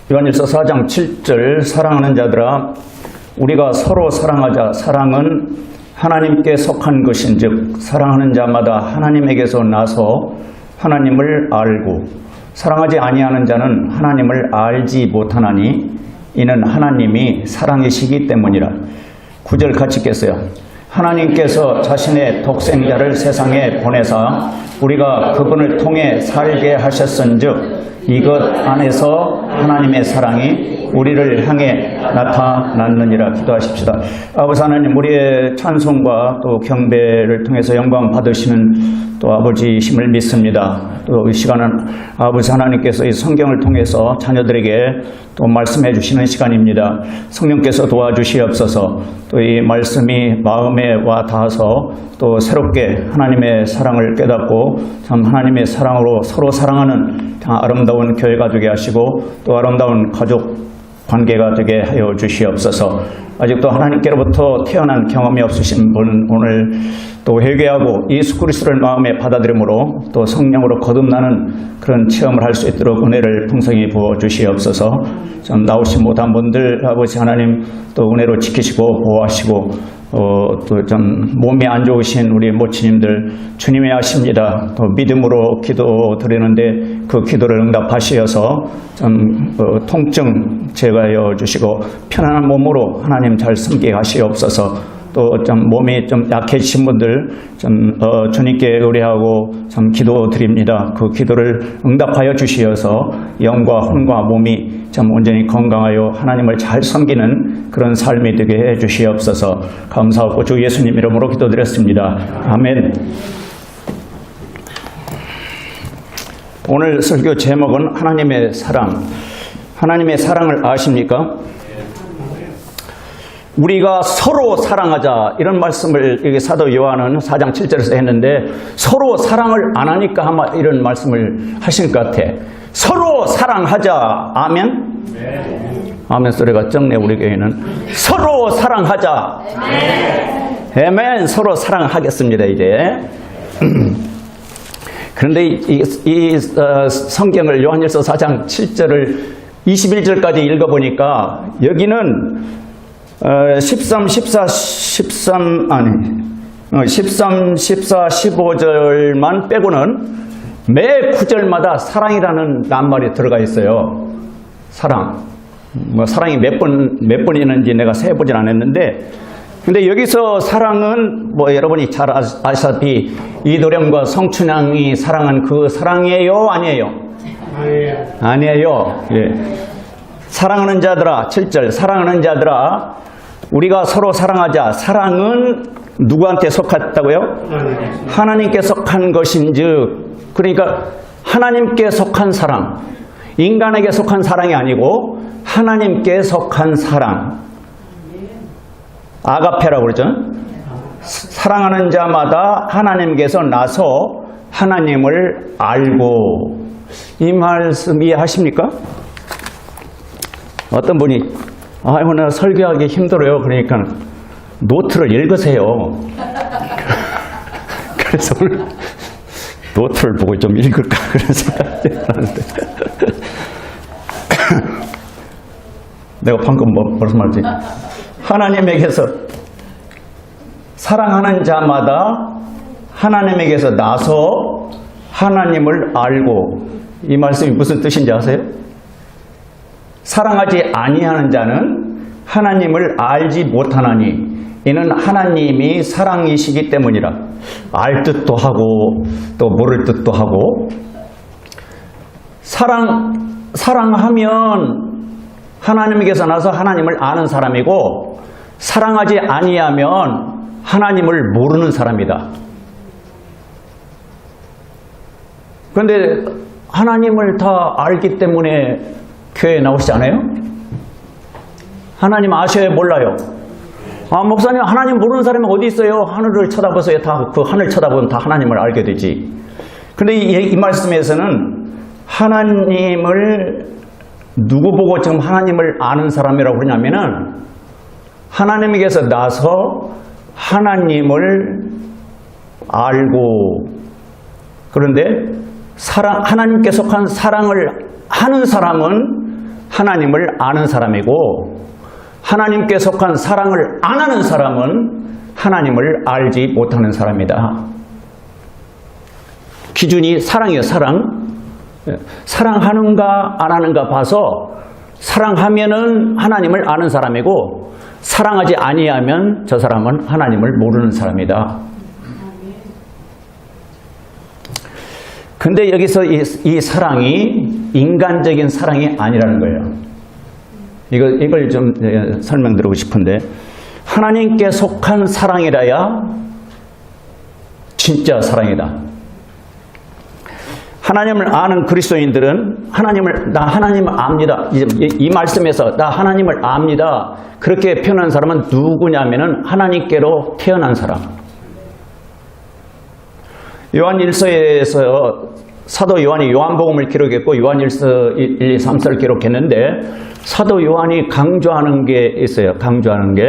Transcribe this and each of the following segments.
요한일서 4장 7절 사랑하는 자들아 우리가 서로 사랑하자. 사랑은 하나님께 속한 것인즉 사랑하는 자마다 하나님에게서 나서 하나님을 알고 사랑하지 아니하는 자는 하나님을 알지 못하나니 이는 하나님이 사랑이시기 때문이라. 9절 같이 읽겠어요. 하나님께서 자신의 독생자를 세상에 보내사 우리가 그분을 통해 살게 하셨은즉 이것 안에서 하나님의 사랑이 우리를 향해 나타났느니라. 기도하십시다. 아버지 하나님, 우리의 찬송과 또 경배를 통해서 영광 받으시는 또 아버지심을 믿습니다. 또 이 시간은 아버지 하나님께서 이 성경을 통해서 자녀들에게 또 말씀해 주시는 시간입니다. 성령께서 도와주시옵소서. 또 이 말씀이 마음에 와 닿아서 또 새롭게 하나님의 사랑을 깨닫고 참 하나님의 사랑으로 서로 사랑하는 아름다운 교회가 되게 하시고 또 아름다운 가족 관계가 되게 하여 주시옵소서. 아직도 하나님께로부터 태어난 경험이 없으신 분 오늘 또 회개하고 예수 그리스도를 마음에 받아들임으로 또 성령으로 거듭나는 그런 체험을 할 수 있도록 은혜를 풍성히 부어 주시옵소서. 좀 나오지 못한 분들 아버지 하나님 또 은혜로 지키시고 보호하시고 또 좀 몸이 안 좋으신 우리 모친님들 주님이 아십니다. 또 믿음으로 기도 드리는데 그 기도를 응답하시어서 좀 통증 제거하여 주시고 편안한 몸으로 하나님 잘 섬기게 하시옵소서. 또 좀 몸이 좀 약해지신 분들 좀 주님께 의뢰하고 좀 기도드립니다. 그 기도를 응답하여 주시어서 영과 혼과 몸이 좀 온전히 건강하여 하나님을 잘 섬기는 그런 삶이 되게 해 주시옵소서. 감사하고 주 예수님 이름으로 기도드렸습니다. 아멘. 오늘 설교 제목은 하나님의 사랑. 하나님의 사랑을 아십니까? 우리가 서로 사랑하자 이런 말씀을 여기 사도 요한은 4장 7절에서 했는데 서로 사랑을 안 하니까 아마 이런 말씀을 하신 것 같아. 서로 사랑하자. 아멘? 네. 아멘 소리가 적네. 우리 교회는 서로 사랑하자. 네. 아멘. 서로 사랑하겠습니다 이제. 그런데 이 성경을 요한일서 4장 7절을 21절까지 읽어보니까 여기는 13, 14, 15절만 빼고는 매 구절마다 사랑이라는 낱말이 들어가 있어요. 사랑. 사랑이 몇 번 있는지 내가 세보진 않았는데, 근데 여기서 사랑은 여러분이 잘 아시다시피 이도령과 성춘향이 사랑한 그 사랑이에요? 아니에요? 아니에요. 예. 사랑하는 자들아, 7절 사랑하는 자들아 우리가 서로 사랑하자. 사랑은 누구한테 속했다고요? 하나님께 속한 것인즉, 그러니까 하나님께 속한 사랑, 인간에게 속한 사랑이 아니고 하나님께 속한 사랑, 아가페라고 그러죠. 사랑하는 자마다 하나님께서 나서 하나님을 알고. 이 말씀 이해하십니까? 어떤 분이 나 설교하기 힘들어요. 그러니까 노트를 읽으세요. 그래서 오늘 노트를 보고 좀 읽을까 그런 생각이 하는데 내가 방금 무슨 말이지? 하나님에게서 사랑하는 자마다 하나님에게서 나서 하나님을 알고. 이 말씀이 무슨 뜻인지 아세요? 사랑하지 아니하는 자는 하나님을 알지 못하나니 이는 하나님이 사랑이시기 때문이라. 알 뜻도 하고 또 모를 뜻도 하고. 사랑하면 하나님에게서 나서 하나님을 아는 사람이고, 사랑하지 아니하면 하나님을 모르는 사람이다. 그런데 하나님을 다 알기 때문에 교회에 나오시지 않아요? 하나님 아셔요? 몰라요? 목사님, 하나님 모르는 사람이 어디 있어요? 하늘을 쳐다보세요. 다 그 하늘 쳐다보면 다 하나님을 알게 되지. 근데 이 말씀에서는 하나님을 누구 보고 지금 하나님을 아는 사람이라고 그러냐면은 하나님에게서 나서 하나님을 알고. 그런데 하나님께 속한 사랑을 하는 사람은 하나님을 아는 사람이고, 하나님께 속한 사랑을 안 하는 사람은 하나님을 알지 못하는 사람이다. 기준이 사랑이에요. 사랑하는가 안 하는가 봐서 사랑하면은 하나님을 아는 사람이고, 사랑하지 아니하면 저 사람은 하나님을 모르는 사람이다. 근데 여기서 이 사랑이 인간적인 사랑이 아니라는 거예요. 이걸 좀 설명드리고 싶은데, 하나님께 속한 사랑이라야 진짜 사랑이다. 하나님을 아는 그리스도인들은 나 하나님을 압니다. 이 말씀에서 나 하나님을 압니다. 그렇게 표현한 사람은 누구냐면은 하나님께로 태어난 사람. 요한 1서에서 사도 요한이 요한복음을 기록했고 요한 1서 1, 2, 3서를 기록했는데, 사도 요한이 강조하는 게 있어요. 강조하는 게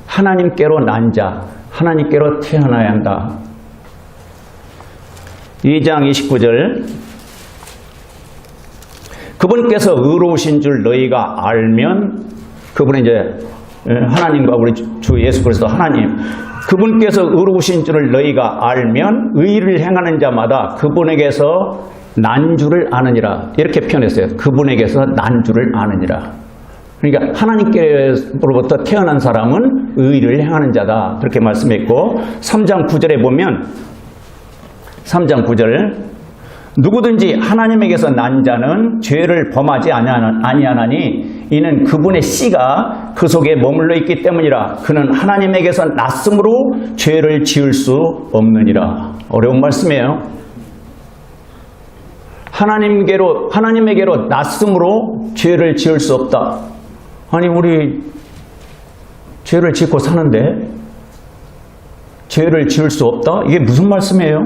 하나님께로 난 자, 하나님께로 태어나야 한다. 2장 29절, 그분께서 의로우신 줄 너희가 알면, 그분은 이제 하나님과 우리 주 예수 그리스도 하나님, 그분께서 의로우신 줄을 너희가 알면 의를 행하는 자마다 그분에게서 난 줄을 아느니라. 이렇게 표현했어요. 그분에게서 난 줄을 아느니라. 그러니까 하나님께로부터 태어난 사람은 의를 행하는 자다. 그렇게 말씀했고, 3장 9절에 보면 3장 9절, 누구든지 하나님에게서 난 자는 죄를 범하지 아니하나니 이는 그분의 씨가 그 속에 머물러 있기 때문이라. 그는 하나님에게서 났으므로 죄를 지을 수 없느니라. 어려운 말씀이에요. 하나님에게로 났으므로 죄를 지을 수 없다. 아니, 우리 죄를 짓고 사는데 죄를 지을 수 없다? 이게 무슨 말씀이에요?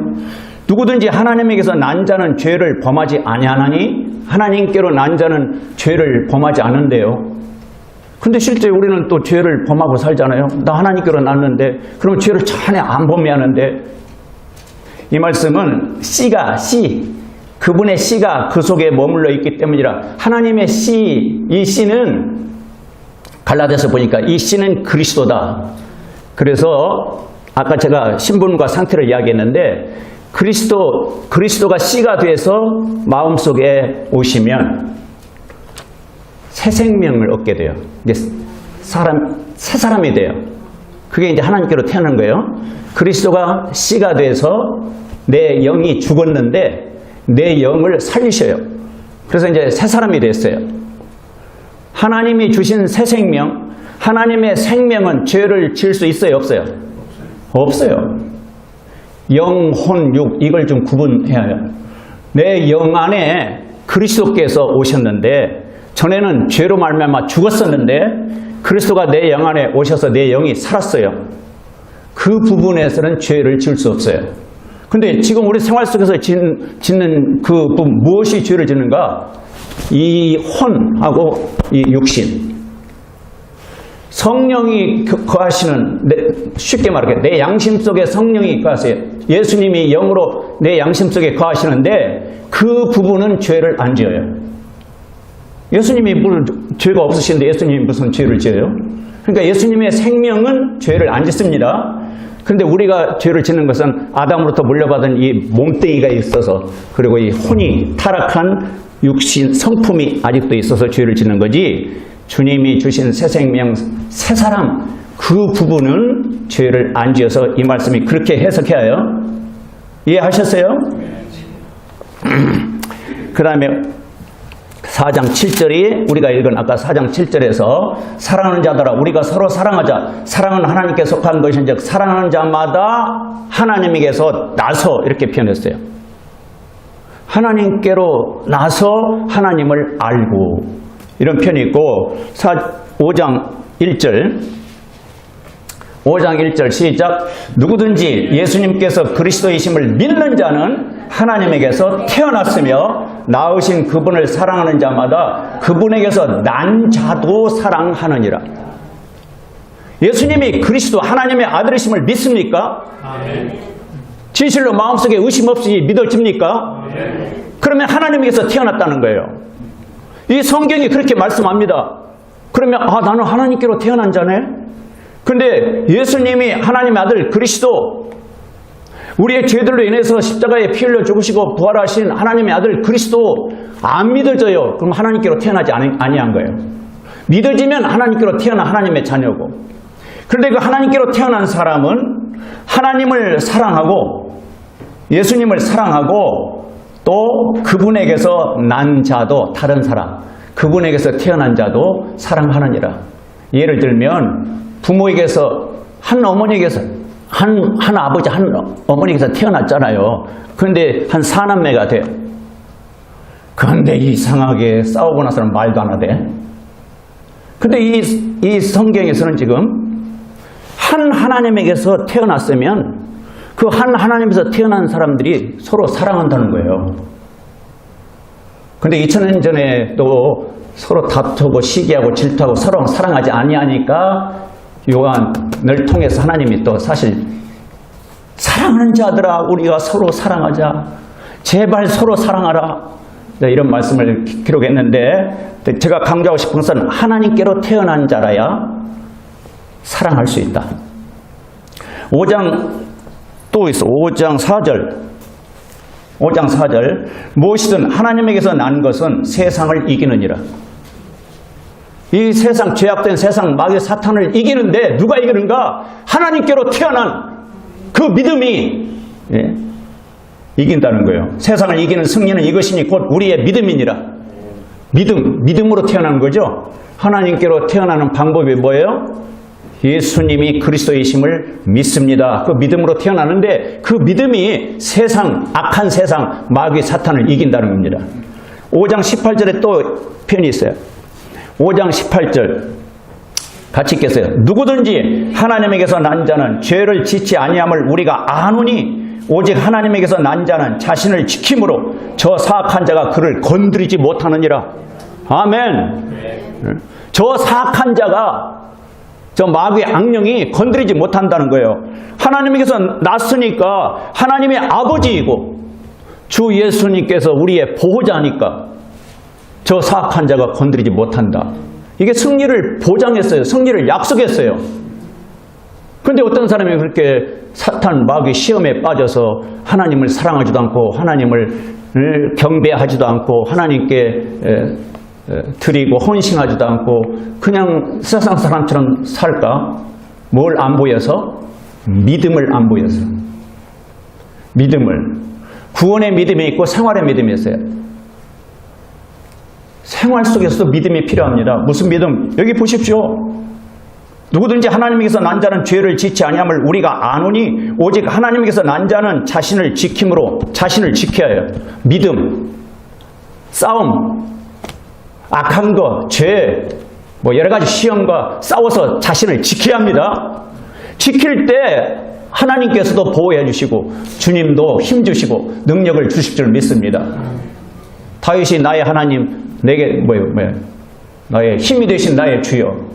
누구든지 하나님에게서 난 자는 죄를 범하지 아니하나니 하나님께로 난 자는 죄를 범하지 않는데요. 근데 실제 우리는 또 죄를 범하고 살잖아요. 나 하나님께로 났는데 그럼 죄를 전혀 안 범하는데, 이 말씀은 그분의 씨가 그 속에 머물러 있기 때문이라. 하나님의 이 씨는 갈라디아서 보니까 이 씨는 그리스도다. 그래서 아까 제가 신분과 상태를 이야기했는데, 그리스도가 씨가 돼서 마음속에 오시면 새 생명을 얻게 돼요. 이제 새 사람이 돼요. 그게 이제 하나님께로 태어난 거예요. 그리스도가 씨가 돼서 내 영이 죽었는데 내 영을 살리셔요. 그래서 이제 새 사람이 됐어요. 하나님이 주신 새 생명, 하나님의 생명은 죄를 지을 수 있어요, 없어요? 없어요. 영, 혼, 육, 이걸 좀 구분해야 해요. 내 영 안에 그리스도께서 오셨는데, 전에는 죄로 말미암아 죽었었는데 그리스도가 내 영 안에 오셔서 내 영이 살았어요. 그 부분에서는 죄를 지을 수 없어요. 근데 지금 우리 생활 속에서 짓는 그 부분, 무엇이 죄를 짓는가? 이 혼하고 이 육신. 성령이 거하시는, 쉽게 말하게 내 양심 속에 성령이 거하세요. 예수님이 영으로 내 양심 속에 거하시는데 그 부분은 죄를 안 지어요. 예수님이 죄가 없으신데 예수님이 무슨 죄를 지어요? 그러니까 예수님의 생명은 죄를 안 짓습니다. 그런데 우리가 죄를 짓는 것은 아담으로부터 물려받은 이 몸뚱이가 있어서, 그리고 이 혼이 타락한 육신 성품이 아직도 있어서 죄를 짓는 거지, 주님이 주신 새 생명, 새 사람, 그 부분은 죄를 안 지어서 이 말씀이 그렇게 해석해야 해요. 이해하셨어요? 그 다음에 4장 7절이 우리가 읽은 아까 4장 7절에서 사랑하는 자들아 우리가 서로 사랑하자. 사랑은 하나님께 속한 것인즉 사랑하는 자마다 하나님에게서 나서, 이렇게 표현했어요. 하나님께로 나서 하나님을 알고, 이런 표현이 있고, 5장 1절 시작. 누구든지 예수님께서 그리스도이심을 믿는 자는 하나님에게서 태어났으며 낳으신 그분을 사랑하는 자마다 그분에게서 난 자도 사랑하느니라. 예수님이 그리스도 하나님의 아들이심을 믿습니까? 아멘. 진실로 마음속에 의심 없이 믿어집니까? 아멘. 그러면 하나님에게서 태어났다는 거예요. 이 성경이 그렇게 말씀합니다. 그러면 나는 하나님께로 태어난 자네? 근데 예수님이 하나님의 아들 그리스도, 우리의 죄들로 인해서 십자가에 피 흘려 죽으시고 부활하신 하나님의 아들 그리스도 안 믿어져요. 그럼 하나님께로 태어나지 아니한 거예요. 믿어지면 하나님께로 태어난 하나님의 자녀고, 그런데 그 하나님께로 태어난 사람은 하나님을 사랑하고 예수님을 사랑하고 또 그분에게서 난 자도, 다른 사람, 그분에게서 태어난 자도 사랑하느니라. 예를 들면 부모에게서, 한 어머니에게서, 한 아버지, 한 어머니에게서 태어났잖아요. 그런데 한 사남매가 돼요. 그런데 이상하게 싸우고 나서는 말도 안 하대. 근데 이 성경에서는 지금 한 하나님에게서 태어났으면 그 한 하나님에서 태어난 사람들이 서로 사랑한다는 거예요. 근데 2000년 전에 또 서로 다투고 시기하고 질투하고 서로 사랑하지 아니하니까 요한을 통해서 하나님이 또 사실 사랑하는 자들아 우리가 서로 사랑하자, 제발 서로 사랑하라, 이런 말씀을 기록했는데, 제가 강조하고 싶은 것은 하나님께로 태어난 자라야 사랑할 수 있다. 5장 또 있어. 5장 4절. 5장 4절. 무엇이든 하나님에게서 난 것은 세상을 이기느니라. 이 세상, 죄악된 세상, 마귀 사탄을 이기는데 누가 이기는가? 하나님께로 태어난 그 믿음이 이긴다는 거예요. 세상을 이기는 승리는 이것이니 곧 우리의 믿음이니라. 믿음으로 태어나는 거죠. 하나님께로 태어나는 방법이 뭐예요? 예수님이 그리스도이심을 믿습니다. 그 믿음으로 태어나는데 그 믿음이 세상, 악한 세상, 마귀 사탄을 이긴다는 겁니다. 5장 18절에 또 표현이 있어요. 5장 18절 같이 읽겠어요. 누구든지 하나님에게서 난 자는 죄를 짓지 아니함을 우리가 아노니 오직 하나님에게서 난 자는 자신을 지킴으로 저 사악한 자가 그를 건드리지 못하느니라. 아멘. 저 사악한 자가, 저 마귀의 악령이 건드리지 못한다는 거예요. 하나님에게서 났으니까 하나님의 아버지이고 주 예수님께서 우리의 보호자니까 저 사악한 자가 건드리지 못한다. 이게 승리를 보장했어요. 승리를 약속했어요. 그런데 어떤 사람이 그렇게 사탄 마귀 시험에 빠져서 하나님을 사랑하지도 않고 하나님을 경배하지도 않고 하나님께 드리고 헌신하지도 않고 그냥 세상 사람처럼 살까? 뭘 안 보여서? 믿음을 안 보여서. 믿음을. 구원의 믿음이 있고 생활의 믿음이 있어요. 생활 속에서도 믿음이 필요합니다. 무슨 믿음? 여기 보십시오. 누구든지 하나님에게서 난 자는 죄를 짓지 아니함을 우리가 아노니 오직 하나님에게서 난 자는 자신을 지킴으로, 자신을 지켜야 해요. 믿음, 싸움, 악한 거, 죄, 여러 가지 시험과 싸워서 자신을 지켜야 합니다. 지킬 때 하나님께서도 보호해 주시고 주님도 힘 주시고 능력을 주실 줄 믿습니다. 다윗이 나의 하나님, 내게 나의 힘이 되신 나의 주여.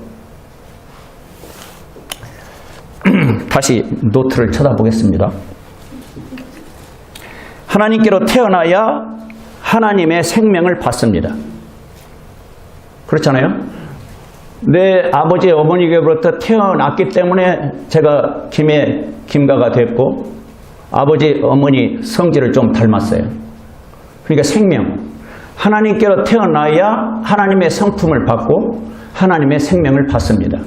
다시 노트를 쳐다보겠습니다. 하나님께로 태어나야 하나님의 생명을 받습니다. 그렇잖아요? 내 아버지 어머니께로부터 태어났기 때문에 제가 김가가 됐고 아버지 어머니 성질을 좀 닮았어요. 그러니까 생명. 하나님께로 태어나야 하나님의 성품을 받고 하나님의 생명을 받습니다.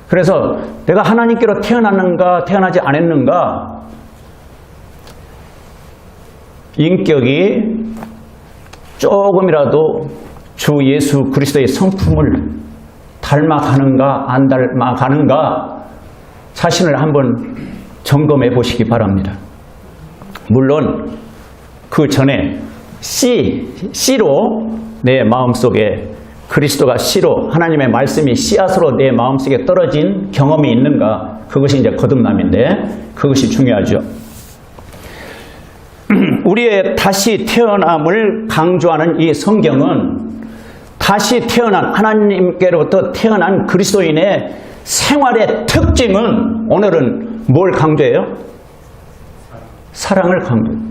그래서 내가 하나님께로 태어났는가 태어나지 않았는가, 인격이 조금이라도 주 예수 그리스도의 성품을 닮아가는가 안 닮아가는가 자신을 한번 점검해 보시기 바랍니다. 물론 그 전에 씨로 내 마음속에 그리스도가 씨로, 하나님의 말씀이 씨앗으로 내 마음속에 떨어진 경험이 있는가, 그것이 이제 거듭남인데 그것이 중요하죠. 우리의 다시 태어남을 강조하는 이 성경은 다시 태어난, 하나님께로부터 태어난 그리스도인의 생활의 특징은 오늘은 뭘 강조해요? 사랑을 강조해요.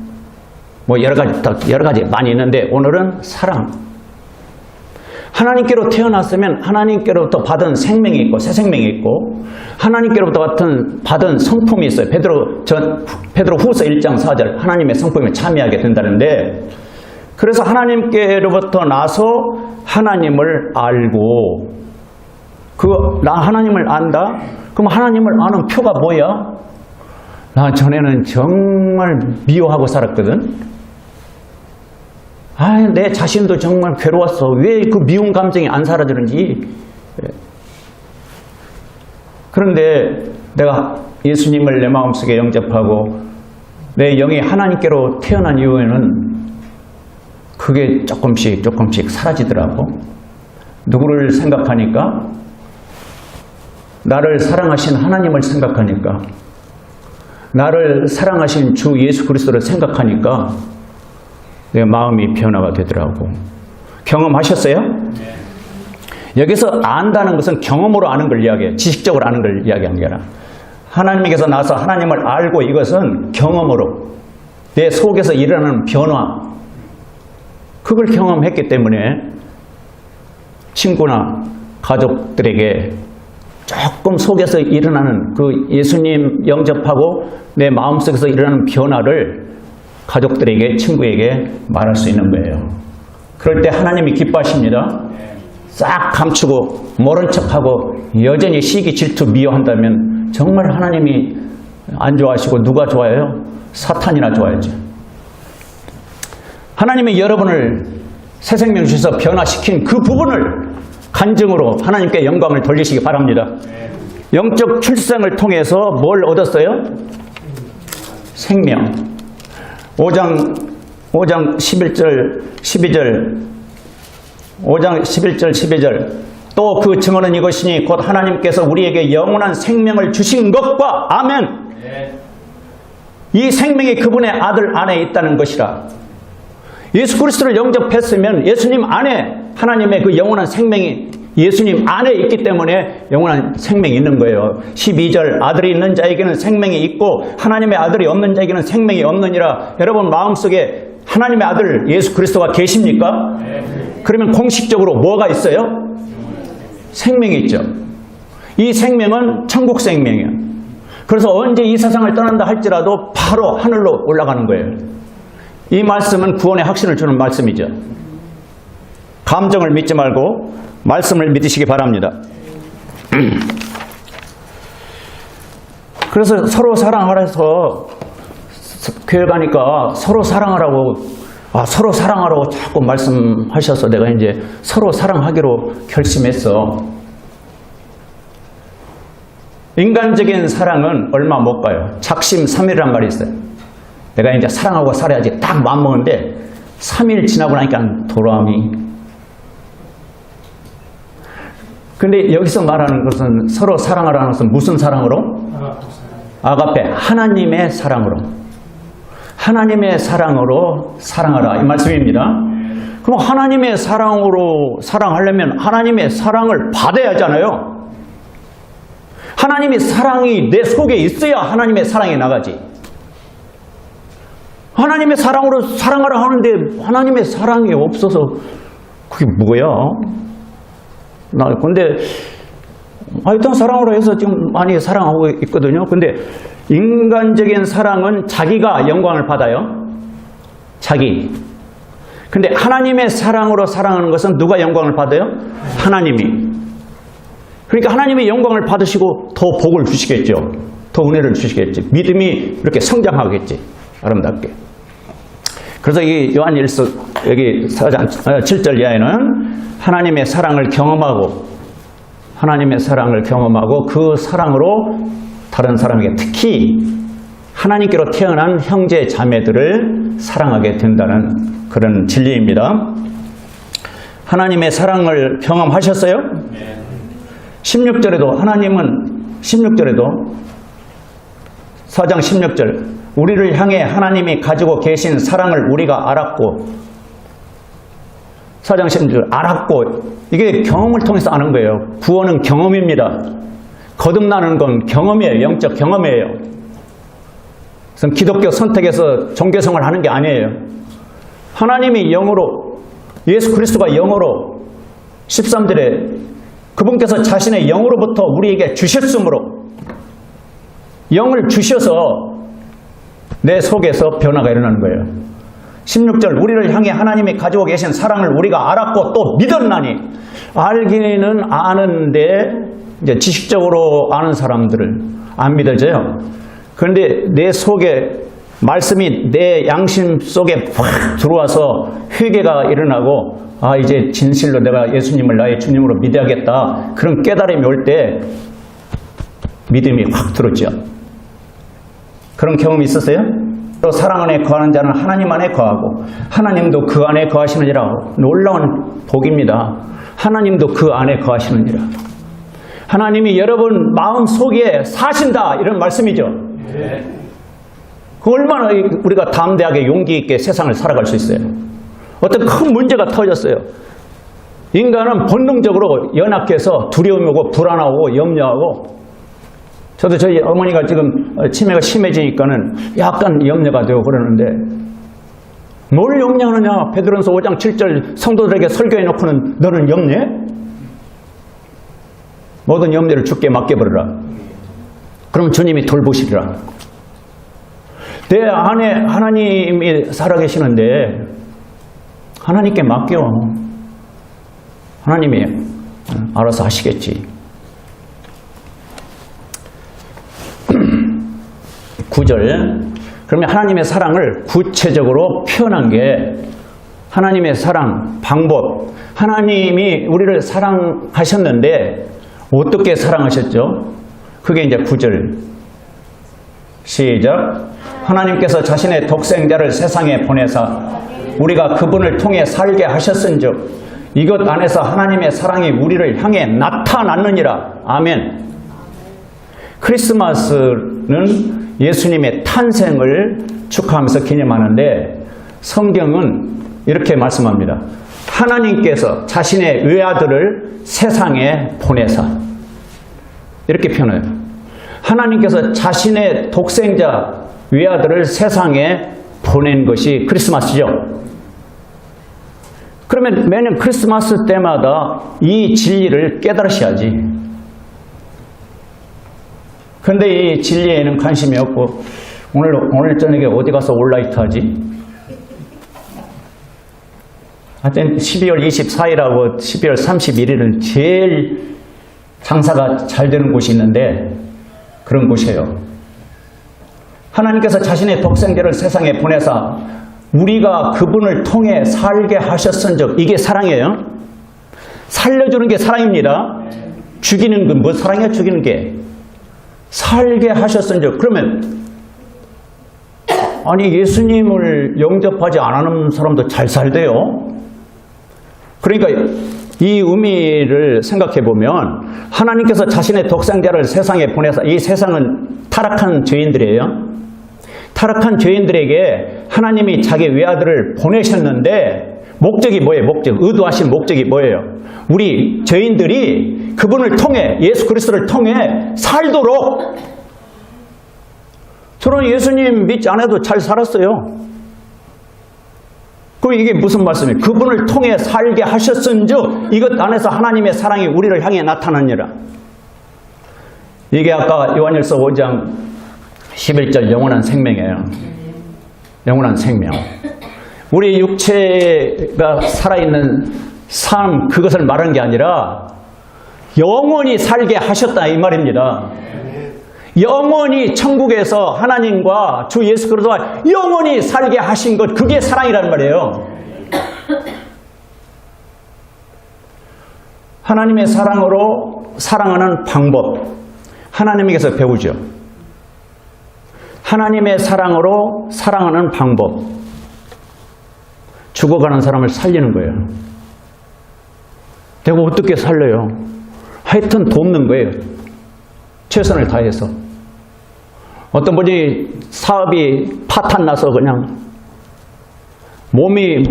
여러 가지 많이 있는데 오늘은 사랑. 하나님께로 태어났으면 하나님께로부터 받은 생명이 있고 새 생명이 있고 하나님께로부터 받은 성품이 있어요. 베드로후서 1장 4절 하나님의 성품에 참여하게 된다는데, 그래서 하나님께로부터 나서 하나님을 알고, 나 하나님을 안다? 그럼 하나님을 아는 표가 뭐야? 나 전에는 정말 미워하고 살았거든. 내 자신도 정말 괴로웠어. 왜 그 미운 감정이 안 사라지는지. 그런데 내가 예수님을 내 마음속에 영접하고 내 영이 하나님께로 태어난 이후에는 그게 조금씩 사라지더라고. 누구를 생각하니까? 나를 사랑하신 하나님을 생각하니까, 나를 사랑하신 주 예수 그리스도를 생각하니까 내 마음이 변화가 되더라고. 경험하셨어요? 여기서 안다는 것은 경험으로 아는 걸 이야기해요. 지식적으로 아는 걸 이야기하는 게 아니라 하나님께서 나서 하나님을 알고, 이것은 경험으로 내 속에서 일어나는 변화, 그걸 경험했기 때문에 친구나 가족들에게 조금 속에서 일어나는 그 예수님 영접하고 내 마음속에서 일어나는 변화를 가족들에게, 친구에게 말할 수 있는 거예요. 그럴 때 하나님이 기뻐하십니다. 싹 감추고 모른 척하고 여전히 시기, 질투, 미워한다면 정말 하나님이 안 좋아하시고 누가 좋아해요? 사탄이나 좋아하죠. 하나님이 여러분을 새 생명 주셔서 변화시킨 그 부분을 간증으로 하나님께 영광을 돌리시기 바랍니다. 영적 출생을 통해서 뭘 얻었어요? 생명. 5장 11절 12절 5장 11절 12절 또 그 증언은 이것이니 곧 하나님께서 우리에게 영원한 생명을 주신 것과 아멘. 이 생명이 그분의 아들 안에 있다는 것이라. 예수 그리스도를 영접했으면 예수님 안에 하나님의 그 영원한 생명이 예수님 안에 있기 때문에 영원한 생명이 있는 거예요. 12절 아들이 있는 자에게는 생명이 있고 하나님의 아들이 없는 자에게는 생명이 없느니라. 여러분 마음속에 하나님의 아들 예수 그리스도가 계십니까? 그러면 공식적으로 뭐가 있어요? 생명이 있죠. 이 생명은 천국 생명이에요. 그래서 언제 이 세상을 떠난다 할지라도 바로 하늘로 올라가는 거예요. 이 말씀은 구원의 확신을 주는 말씀이죠. 감정을 믿지 말고 말씀을 믿으시기 바랍니다. 그래서 서로 사랑하라서 교회 가니까 서로 사랑하라고 서로 사랑하라고 자꾸 말씀하셔서 내가 이제 서로 사랑하기로 결심했어. 인간적인 사랑은 얼마 못 가요. 작심삼일이란 말이 있어요. 내가 이제 사랑하고 살아야지 딱 마음먹는데 3일 지나고 나니까 돌아옴이. 근데 여기서 말하는 것은 서로 사랑하라는 것은 무슨 사랑으로? 아가페, 하나님의 사랑으로. 하나님의 사랑으로 사랑하라 이 말씀입니다. 그럼 하나님의 사랑으로 사랑하려면 하나님의 사랑을 받아야 하잖아요. 하나님의 사랑이 내 속에 있어야 하나님의 사랑이 나가지. 하나님의 사랑으로 사랑하라 하는데 하나님의 사랑이 없어서 그게 뭐야? 나 근데 하여튼 사랑으로 해서 지금 많이 사랑하고 있거든요. 근데 인간적인 사랑은 자기가 영광을 받아요. 자기. 근데 하나님의 사랑으로 사랑하는 것은 누가 영광을 받아요? 하나님이. 그러니까 하나님의 영광을 받으시고 더 복을 주시겠죠. 더 은혜를 주시겠지. 믿음이 이렇게 성장하겠지. 아름답게. 그래서 이 요한일서 여기 4장 7절 이하에는 하나님의 사랑을 경험하고 그 사랑으로 다른 사람에게 특히 하나님께로 태어난 형제 자매들을 사랑하게 된다는 그런 진리입니다. 하나님의 사랑을 경험하셨어요? 16절에도 하나님은 16절에도 4장 16절 우리를 향해 하나님이 가지고 계신 사랑을 우리가 알았고 4장 16절 알았고 이게 경험을 통해서 아는 거예요. 구원은 경험입니다. 거듭나는 건 경험이에요. 영적 경험이에요. 그래서 기독교 선택에서 종교생활을 하는 게 아니에요. 하나님이 영으로 예수 그리스도가 영으로 13절에 그분께서 자신의 영으로부터 우리에게 주셨으므로 영을 주셔서 내 속에서 변화가 일어나는 거예요. 16절 우리를 향해 하나님이 가지고 계신 사랑을 우리가 알았고 또 믿었나니 알기는 아는데 이제 지식적으로 아는 사람들을 안 믿어져요. 그런데 내 속에 말씀이 내 양심 속에 확 들어와서 회개가 일어나고 아 이제 진실로 내가 예수님을 나의 주님으로 믿어야겠다 그런 깨달음이 올 때 믿음이 확 들었죠. 그런 경험이 있었어요? 또 사랑 안에 거하는 자는 하나님 안에 거하고 하나님도 그 안에 거하시느니라. 놀라운 복입니다. 하나님도 그 안에 거하시느니라. 하나님이 여러분 마음속에 사신다 이런 말씀이죠. 그 얼마나 우리가 담대하게 용기 있게 세상을 살아갈 수 있어요. 어떤 큰 문제가 터졌어요. 인간은 본능적으로 연약해서 두려움이 오고 불안하고 염려하고 저도 저희 어머니가 지금 치매가 심해지니까는 약간 염려가 되고 그러는데 뭘 염려하느냐. 베드로전서 5장 7절 성도들에게 설교해 놓고는 너는 염려해? 모든 염려를 주께 맡겨버려라. 그럼 주님이 돌보시리라. 내 안에 하나님이 살아계시는데 하나님께 맡겨. 하나님이 알아서 하시겠지. 9절 그러면 하나님의 사랑을 구체적으로 표현한 게 하나님의 사랑 방법. 하나님이 우리를 사랑하셨는데 어떻게 사랑하셨죠? 그게 이제 9절 시작. 하나님께서 자신의 독생자를 세상에 보내사 우리가 그분을 통해 살게 하셨은즉 이것 안에서 하나님의 사랑이 우리를 향해 나타났느니라. 아멘. 크리스마스는 예수님의 탄생을 축하하면서 기념하는데 성경은 이렇게 말씀합니다. 하나님께서 자신의 외아들을 세상에 보내사 이렇게 표현해요. 하나님께서 자신의 독생자 외아들을 세상에 보낸 것이 크리스마스죠. 그러면 매년 크리스마스 때마다 이 진리를 깨달으셔야지. 그런데 이 진리에는 관심이 없고 오늘 저녁에 어디 가서 올라이트 하지? 하여튼 12월 24일하고 12월 31일은 제일 장사가 잘 되는 곳이 있는데 그런 곳이에요. 하나님께서 자신의 독생자를 세상에 보내사 우리가 그분을 통해 살게 하셨은즉 이게 사랑이에요. 살려주는 게 사랑입니다. 죽이는 건 뭐 사랑이야? 죽이는 게. 살게 하셨은즉 그러면 아니 예수님을 영접하지 않는 사람도 잘 살대요. 그러니까 이 의미를 생각해 보면 하나님께서 자신의 독생자를 세상에 보내서 이 세상은 타락한 죄인들이에요. 타락한 죄인들에게 하나님이 자기 외아들을 보내셨는데 목적이 뭐예요? 의도하신 목적이 뭐예요? 우리 죄인들이 그분을 통해 예수 그리스도를 통해 살도록. 저는 예수님 믿지 않아도 잘 살았어요. 그럼 이게 무슨 말씀이에요? 그분을 통해 살게 하셨은즉 이것 안에서 하나님의 사랑이 우리를 향해 나타나니라. 이게 아까 요한일서 5장 11절 영원한 생명이에요. 영원한 생명. 우리 육체가 살아있는 삶 그것을 말하는 게 아니라 영원히 살게 하셨다 이 말입니다. 영원히 천국에서 하나님과 주 예수 그리스도와 영원히 살게 하신 것 그게 사랑이라는 말이에요. 하나님의 사랑으로 사랑하는 방법 하나님에게서 배우죠. 하나님의 사랑으로 사랑하는 방법 죽어가는 사람을 살리는 거예요. 내가 어떻게 살려요? 하여튼 돕는 거예요. 최선을 다해서. 어떤 분이 사업이 파탄 나서 그냥 몸이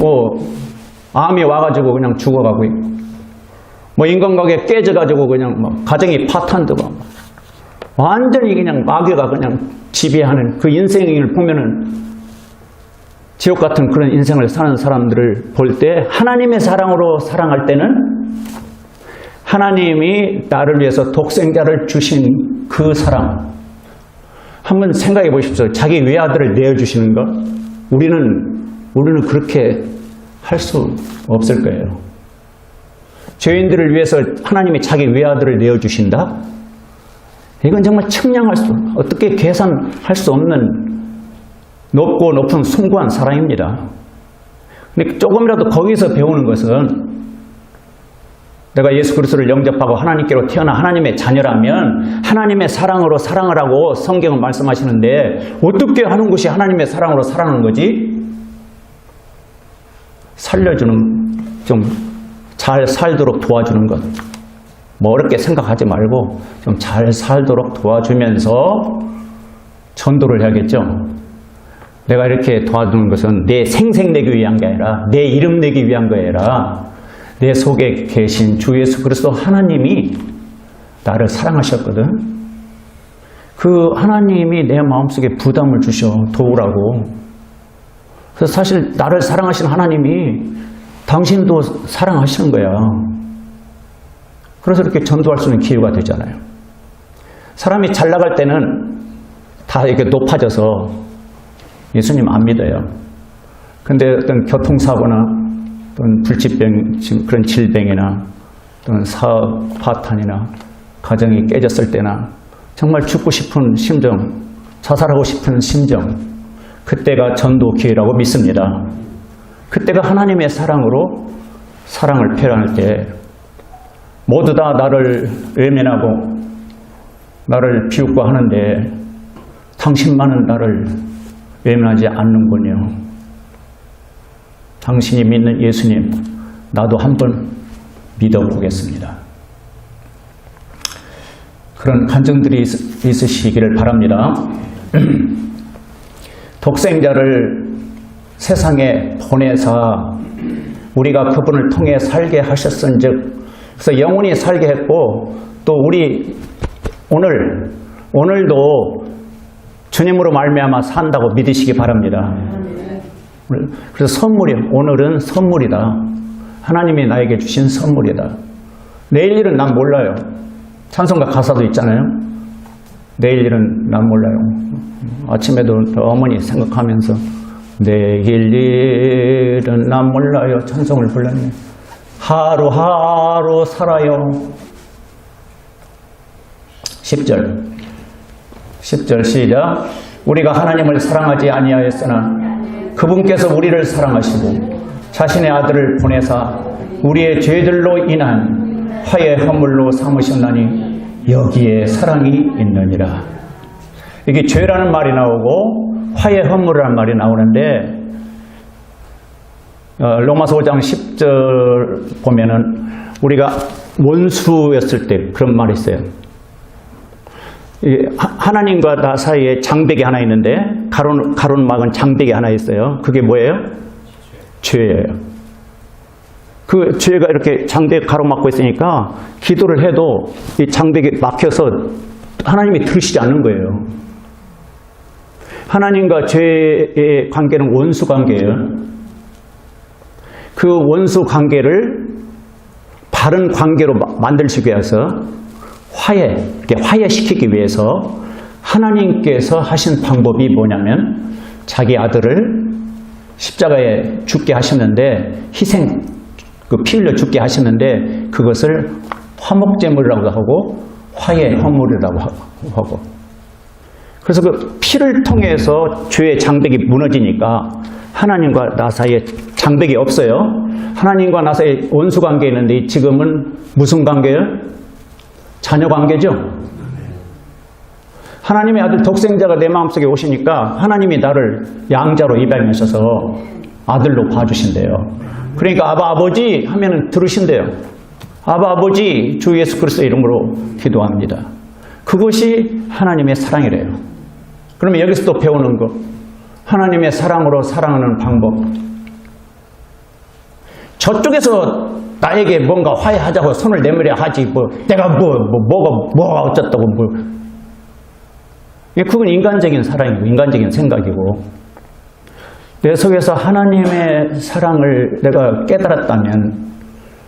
암이 와가지고 그냥 죽어가고 있고 인간관계 깨져가지고 그냥 가정이 파탄되고 완전히 그냥 마귀가 그냥 지배하는 그 인생을 보면은 지옥 같은 그런 인생을 사는 사람들을 볼 때 하나님의 사랑으로 사랑할 때는 하나님이 나를 위해서 독생자를 주신 그 사랑. 한번 생각해 보십시오. 자기 외아들을 내어주시는 것. 우리는 그렇게 할 수 없을 거예요. 죄인들을 위해서 하나님이 자기 외아들을 내어주신다? 이건 정말 측량할 수, 어떻게 계산할 수 없는 높고 높은 숭고한 사랑입니다. 근데 조금이라도 거기서 배우는 것은 내가 예수 그리스도를 영접하고 하나님께로 태어나 하나님의 자녀라면 하나님의 사랑으로 사랑을 하고 성경은 말씀하시는데 어떻게 하는 것이 하나님의 사랑으로 사랑하는 거지? 살려주는, 좀 잘 살도록 도와주는 것. 뭐 어렵게 생각하지 말고 좀 잘 살도록 도와주면서 전도를 해야겠죠. 내가 이렇게 도와주는 것은 내 생색 내기 위한 게 아니라 내 이름 내기 위한 거 아니라 내 속에 계신 주 예수 그리스도 하나님이 나를 사랑하셨거든. 그 하나님이 내 마음속에 부담을 주셔 도우라고. 그래서 사실 나를 사랑하신 하나님이 당신도 사랑하시는 거야. 그래서 이렇게 전도할 수 있는 기회가 되잖아요. 사람이 잘 나갈 때는 다 이렇게 높아져서 예수님 안 믿어요. 근데 어떤 교통사고나 어떤 불치병, 그런 질병이나 어떤 사업 파탄이나 가정이 깨졌을 때나 정말 죽고 싶은 심정, 자살하고 싶은 심정, 그때가 전도 기회라고 믿습니다. 그때가 하나님의 사랑으로 사랑을 표현할 때 모두 다 나를 외면하고 나를 비웃고 하는데 당신만은 나를 외면하지 않는군요. 당신이 믿는 예수님, 나도 한번 믿어보겠습니다. 그런 감정들이 있으시기를 바랍니다. 독생자를 세상에 보내사 우리가 그분을 통해 살게 하셨은즉, 그래서 영원히 살게 했고, 또 우리 오늘도 주님으로 말미암아 산다고 믿으시기 바랍니다. 그래서 오늘은 선물이다. 하나님이 나에게 주신 선물이다. 내일 일은 난 몰라요. 찬송가 가사도 있잖아요. 내일 일은 난 몰라요. 아침에도 어머니 생각하면서 내일 일은 난 몰라요. 찬송을 불렀네. 하루하루 살아요. 10절 시작. 우리가 하나님을 사랑하지 아니하였으나 그분께서 우리를 사랑하시고 자신의 아들을 보내사 우리의 죄들로 인한 화해 허물로 삼으셨나니 여기에 사랑이 있느니라. 이게 죄라는 말이 나오고 화해 허물이라는 말이 나오는데 로마서 5장 10절 보면은 우리가 원수였을 때 그런 말이 있어요. 하나님과 나 사이에 장벽이 하나 있는데 가로막은 장벽이 하나 있어요. 그게 뭐예요? 죄예요. 그 죄가 이렇게 장벽 가로막고 있으니까 기도를 해도 이 장벽이 막혀서 하나님이 들으시지 않는 거예요. 하나님과 죄의 관계는 원수 관계예요. 그 원수 관계를 바른 관계로 만들기 위해서 화해시키기 위해서 하나님께서 하신 방법이 뭐냐면 자기 아들을 십자가에 죽게 하셨는데 피 흘려 죽게 하셨는데 그것을 화목제물이라고 하고 화해 허물이라고 하고, 그래서 그 피를 통해서 죄의 장벽이 무너지니까 하나님과 나 사이에 장벽이 없어요. 하나님과 나 사이에 원수 관계 있는데 지금은 무슨 관계예요? 자녀 관계죠. 하나님의 아들 독생자가 내 마음속에 오시니까 하나님이 나를 양자로 입양하셔서 아들로 봐주신대요. 그러니까 아바 아버지 하면은 들으신대요. 아바 아버지 주 예수 그리스도 이름으로 기도합니다. 그것이 하나님의 사랑이래요. 그러면 여기서 또 배우는 거, 하나님의 사랑으로 사랑하는 방법. 저쪽에서 나에게 뭔가 화해하자고 손을 내밀어야 하지, 내가 뭐가 어쩌다고 그건 인간적인 사랑이고 인간적인 생각이고, 내 속에서 하나님의 사랑을 내가 깨달았다면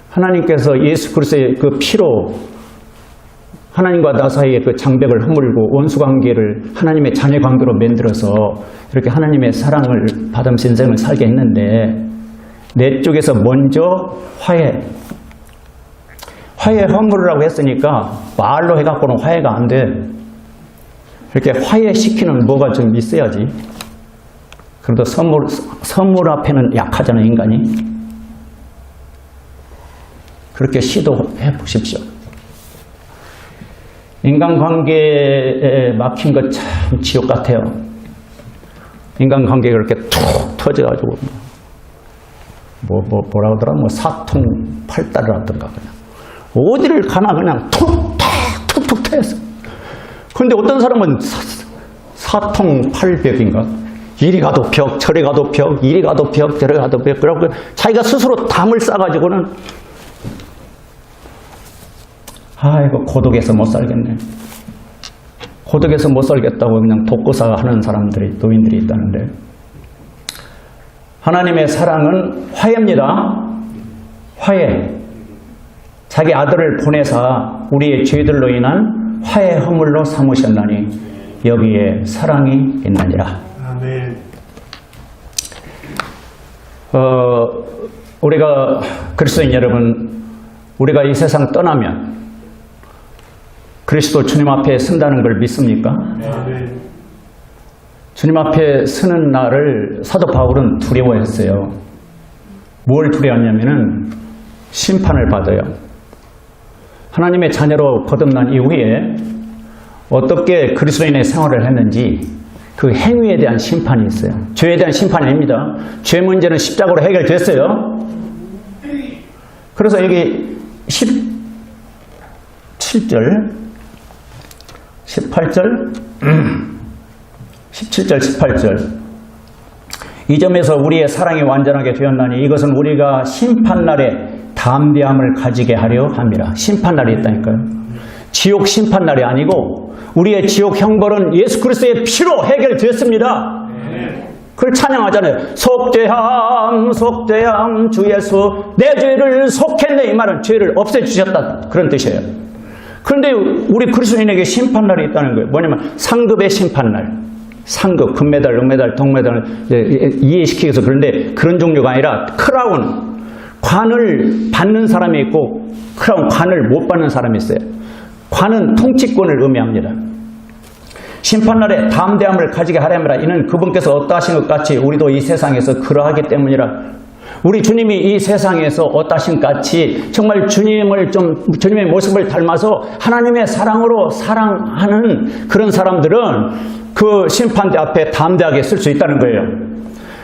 하나님께서 예수 그리스도의 그 피로 하나님과 나 사이의 그 장벽을 허물고 원수관계를 하나님의 자녀관계로 만들어서 이렇게 하나님의 사랑을 받으면서 인생을 살게 했는데 내 쪽에서 먼저 화해 허물이라고 했으니까 말로 해갖고는 화해가 안 돼. 이렇게 화해시키는 뭐가 좀 있어야지. 그래도 선물 앞에는 약하잖아요, 인간이. 그렇게 시도해 보십시오. 인간관계에 막힌 거 참 지옥 같아요. 인간관계가 이렇게 툭 터져가지고 뭐라 하더라? 사통팔달을 하던가 그냥. 어디를 가나 그냥 툭툭 터졌어. 근데 어떤 사람은 사통팔벽인가? 이리 가도 벽, 저리 가도 벽, 이리 가도 벽, 저리 가도 벽. 그러고 자기가 스스로 담을 싸가지고는 이거 고독해서 못 살겠네. 고독해서 못 살겠다고 그냥 독고사 하는 노인들이 있다는데. 하나님의 사랑은 화해입니다. 화해. 자기 아들을 보내사 우리의 죄들로 인한 화해 허물로 삼으셨나니 여기에 사랑이 있느니라. 아멘. 우리가 그리스도인 여러분, 우리가 이 세상 떠나면 그리스도 주님 앞에 선다는 걸 믿습니까? 아멘. 주님 앞에 서는 날을 사도 바울은 두려워했어요. 뭘 두려워했냐면은 심판을 받아요. 하나님의 자녀로 거듭난 이후에 어떻게 그리스도인의 생활을 했는지 그 행위에 대한 심판이 있어요. 죄에 대한 심판이 아닙니다. 죄 문제는 십자가로 해결됐어요. 그래서 여기 17절, 18절, 17절, 18절 이 점에서 우리의 사랑이 완전하게 되었나니 이것은 우리가 심판날에 담대함을 가지게 하려 함이라. 심판날이 있다니까요. 지옥 심판날이 아니고 우리의 지옥 형벌은 예수 그리스도의 피로 해결됐습니다. 그걸 찬양하잖아요. 속죄함 속죄함 주 예수 내 죄를 속했네. 이 말은 죄를 없애주셨다 그런 뜻이에요. 그런데 우리 그리스도인에게 심판날이 있다는 거예요. 뭐냐면 상급의 심판날. 상급, 금메달, 은메달, 동메달 이해시키기 위해서. 그런데 그런 종류가 아니라 크라운, 관을 받는 사람이 있고 크라운, 관을 못 받는 사람이 있어요. 관은 통치권을 의미합니다. 심판날에 담대함을 가지게 하려면 이는 그분께서 어떠하신 것 같이 우리도 이 세상에서 그러하기 때문이라. 우리 주님이 이 세상에서 어떠하신 것 같이 정말 주님의 모습을 닮아서 하나님의 사랑으로 사랑하는 그런 사람들은 그 심판대 앞에 담대하게 쓸 수 있다는 거예요.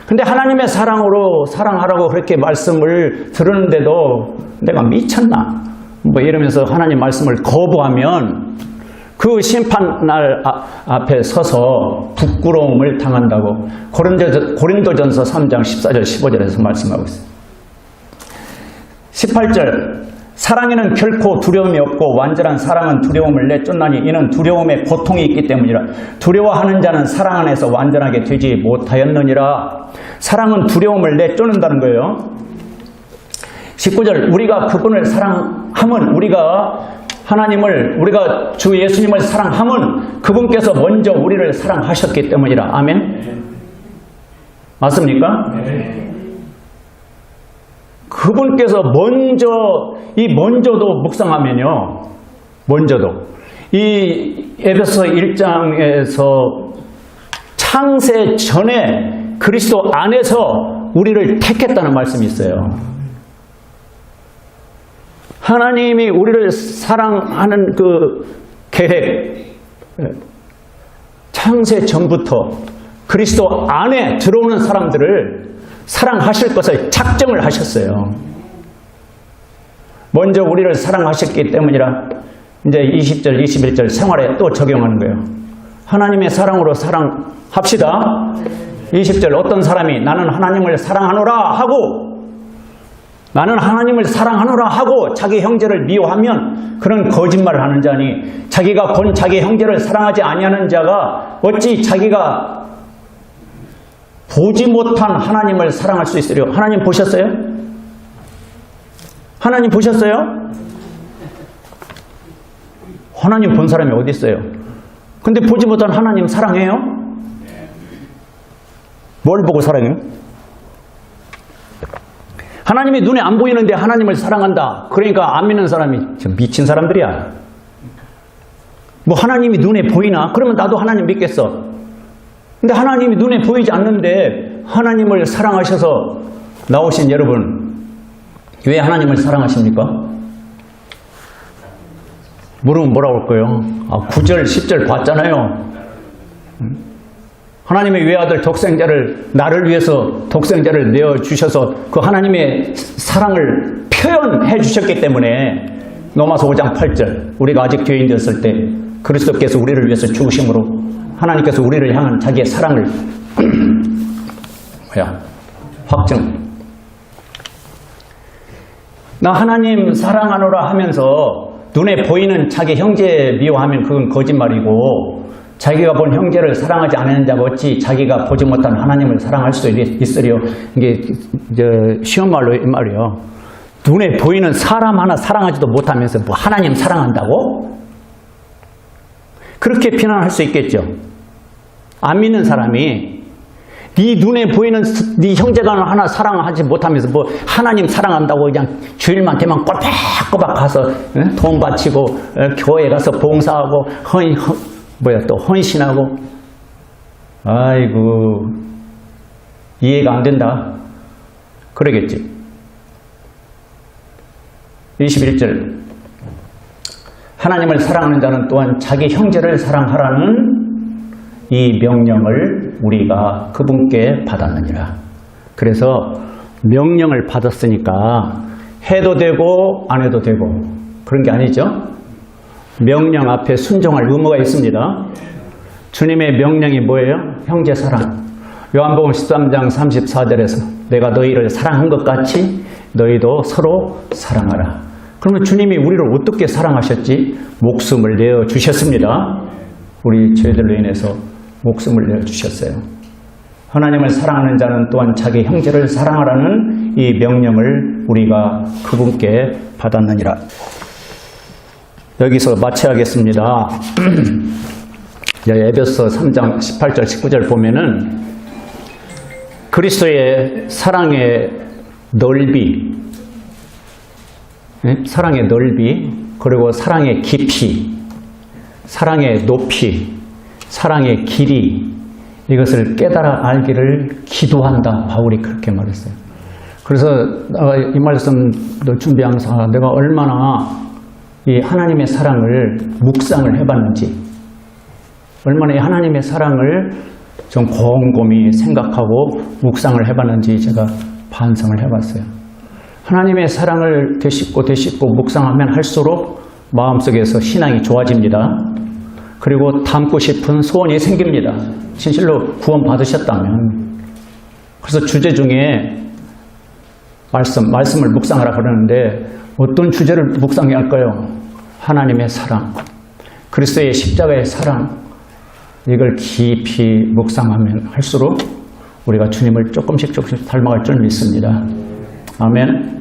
근데 하나님의 사랑으로 사랑하라고 그렇게 말씀을 들었는데도 내가 미쳤나? 이러면서 하나님 말씀을 거부하면 그 심판날 앞에 서서 부끄러움을 당한다고 고린도전서 3장 14절 15절에서 말씀하고 있어요. 18절 사랑에는 결코 두려움이 없고 완전한 사랑은 두려움을 내쫓나니 이는 두려움에 고통이 있기 때문이라. 두려워하는 자는 사랑 안에서 완전하게 되지 못하였느니라. 사랑은 두려움을 내쫓는다는 거예요. 19절 우리가 그분을 사랑함은 우리가 주 예수님을 사랑함은 그분께서 먼저 우리를 사랑하셨기 때문이라. 아멘. 맞습니까? 그분께서 먼저도 묵상하면요. 이 에베소 1장에서 창세 전에 그리스도 안에서 우리를 택했다는 말씀이 있어요. 하나님이 우리를 사랑하는 그 계획, 창세 전부터 그리스도 안에 들어오는 사람들을 사랑하실 것을 작정을 하셨어요. 먼저 우리를 사랑하셨기 때문이라. 이제 20절, 21절 생활에 또 적용하는 거예요. 하나님의 사랑으로 사랑합시다. 20절 어떤 사람이 나는 하나님을 사랑하노라 하고 자기 형제를 미워하면 그런 거짓말을 하는 자니 자기가 본 자기 형제를 사랑하지 아니하는 자가 어찌 자기가 보지 못한 하나님을 사랑할 수 있으려. 하나님 보셨어요? 하나님 보셨어요? 하나님 본 사람이 어디 있어요? 근데 보지 못한 하나님 사랑해요? 뭘 보고 사랑해요? 하나님이 눈에 안 보이는데 하나님을 사랑한다. 그러니까 안 믿는 사람이 미친 사람들이야. 뭐 하나님이 눈에 보이나? 그러면 나도 하나님 믿겠어. 근데 하나님이 눈에 보이지 않는데 하나님을 사랑하셔서 나오신 여러분, 왜 하나님을 사랑하십니까? 물으면 뭐라고 할 거예요? 9절, 10절 봤잖아요. 하나님의 외아들 독생자를 나를 위해서 독생자를 내어주셔서 그 하나님의 사랑을 표현해 주셨기 때문에 로마서 5장 8절 우리가 아직 죄인되었을 때 그리스도께서 우리를 위해서 죽으심으로 하나님께서 우리를 향한 자기의 사랑을 확증. 나 하나님 사랑하노라 하면서 눈에 보이는 자기 형제 미워하면 그건 거짓말이고 자기가 본 형제를 사랑하지 않는 자가 어찌 자기가 보지 못한 하나님을 사랑할 수 있으리요. 이게 쉬운 말로 이 말이요. 눈에 보이는 사람 하나 사랑하지도 못하면서 뭐 하나님 사랑한다고? 그렇게 비난할 수 있겠죠. 안 믿는 사람이 네 눈에 보이는 네 형제가 하나 사랑하지 못하면서 뭐 하나님 사랑한다고 그냥 주일만 되면 꼬박꼬박 가서 돈 바치고 교회 가서 봉사하고 또 헌신하고 아이고 이해가 안 된다 그러겠지. 21절 하나님을 사랑하는 자는 또한 자기 형제를 사랑하라는 이 명령을 우리가 그분께 받았느니라. 그래서 명령을 받았으니까 해도 되고 안 해도 되고 그런 게 아니죠. 명령 앞에 순종할 의무가 있습니다. 주님의 명령이 뭐예요? 형제 사랑. 요한복음 13장 34절에서 내가 너희를 사랑한 것 같이 너희도 서로 사랑하라. 그러면 주님이 우리를 어떻게 사랑하셨지? 목숨을 내어주셨습니다. 우리 죄들로 인해서 목숨을 내어주셨어요. 하나님을 사랑하는 자는 또한 자기 형제를 사랑하라는 이 명령을 우리가 그분께 받았느니라. 여기서 마쳐야겠습니다. 에베소 3장 18절 19절 보면은 그리스도의 사랑의 넓이, 사랑의 넓이, 그리고 사랑의 깊이, 사랑의 높이, 사랑의 길이, 이것을 깨달아 알기를 기도한다. 바울이 그렇게 말했어요. 그래서 이 말씀을 준비하면서 내가 얼마나 이 하나님의 사랑을 묵상을 해봤는지, 얼마나 이 하나님의 사랑을 좀 곰곰이 생각하고 묵상을 해봤는지 제가 반성을 해봤어요. 하나님의 사랑을 되씹고 묵상하면 할수록 마음속에서 신앙이 좋아집니다. 그리고 담고 싶은 소원이 생깁니다. 진실로 구원 받으셨다면. 그래서 주제 중에 말씀을 묵상하라 그러는데 어떤 주제를 묵상해야 할까요? 하나님의 사랑, 그리스도의 십자가의 사랑, 이걸 깊이 묵상하면 할수록 우리가 주님을 조금씩 닮아갈 줄 믿습니다. 아멘.